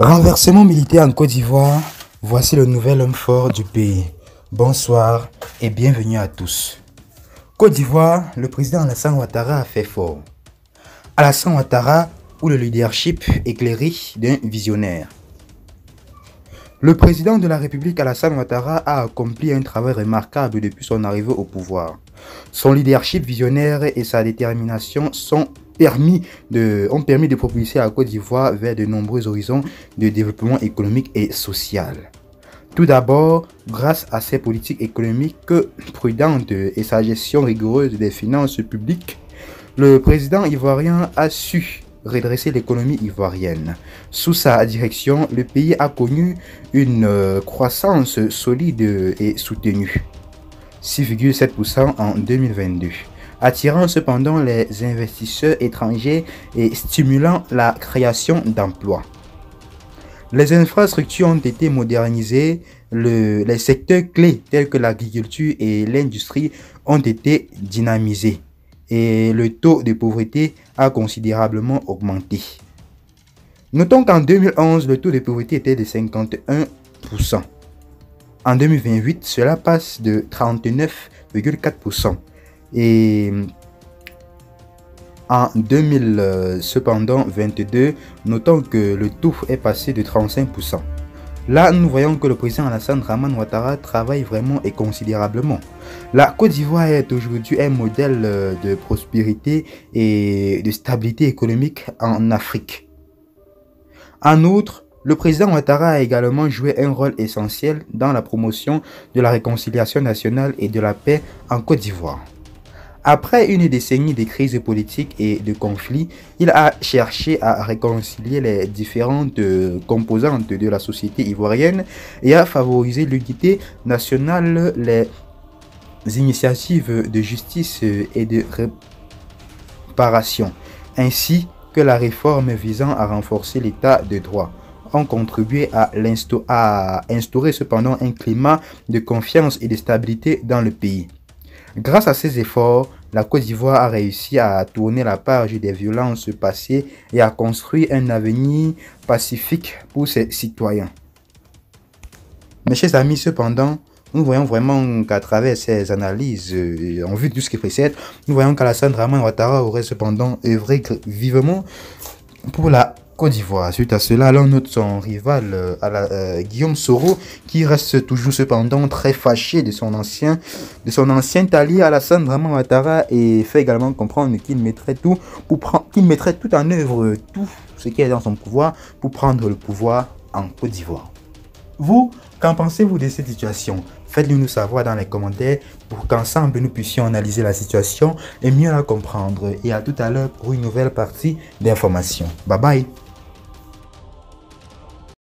Renversement militaire en Côte d'Ivoire, voici le nouvel homme fort du pays. Bonsoir et bienvenue à tous. Côte d'Ivoire, le président Alassane Ouattara a fait fort. Alassane Ouattara ou le leadership éclairé d'un visionnaire. Le président de la République Alassane Ouattara a accompli un travail remarquable depuis son arrivée au pouvoir. Son leadership visionnaire et sa détermination ont permis de propulser la Côte d'Ivoire vers de nombreux horizons de développement économique et social. Tout d'abord, grâce à ses politiques économiques prudentes et sa gestion rigoureuse des finances publiques, le président ivoirien a su redresser l'économie ivoirienne. Sous sa direction, le pays a connu une croissance solide et soutenue, 6,7% en 2022, attirant cependant les investisseurs étrangers et stimulant la création d'emplois. Les infrastructures ont été modernisées, les secteurs clés tels que l'agriculture et l'industrie ont été dynamisés et le taux de pauvreté a considérablement augmenté. Notons qu'en 2011, le taux de pauvreté était de 51%. En 2028, cela passe de 39,4%. Et en 2022, notons que le taux est passé de 35%. Là, nous voyons que le président Alassane Dramane Ouattara travaille vraiment et considérablement. La Côte d'Ivoire est aujourd'hui un modèle de prospérité et de stabilité économique en Afrique. En outre, le président Ouattara a également joué un rôle essentiel dans la promotion de la réconciliation nationale et de la paix en Côte d'Ivoire. Après une décennie de crises politiques et de conflits, il a cherché à réconcilier les différentes composantes de la société ivoirienne et à favoriser l'unité nationale, les initiatives de justice et de réparation, ainsi que la réforme visant à renforcer l'état de droit, ont contribué à instaurer cependant un climat de confiance et de stabilité dans le pays. Grâce à ces efforts, la Côte d'Ivoire a réussi à tourner la page des violences passées et à construire un avenir pacifique pour ses citoyens. Mes chers amis, cependant, nous voyons vraiment qu'à travers ces analyses, en vue de tout ce qui précède, nous voyons qu'Alassane Dramane Ouattara aurait cependant œuvré vivement pour la Côte d'Ivoire. Suite à cela, l'on note son rival Guillaume Soro qui reste toujours cependant très fâché de son ancien allié Alassane Dramane Ouattara et fait également comprendre qu'il mettrait tout en œuvre, tout ce qui est dans son pouvoir pour prendre le pouvoir en Côte d'Ivoire. Vous, qu'en pensez-vous de cette situation? Faites-le nous savoir dans les commentaires pour qu'ensemble nous puissions analyser la situation et mieux la comprendre. Et à tout à l'heure pour une nouvelle partie d'information. Bye bye.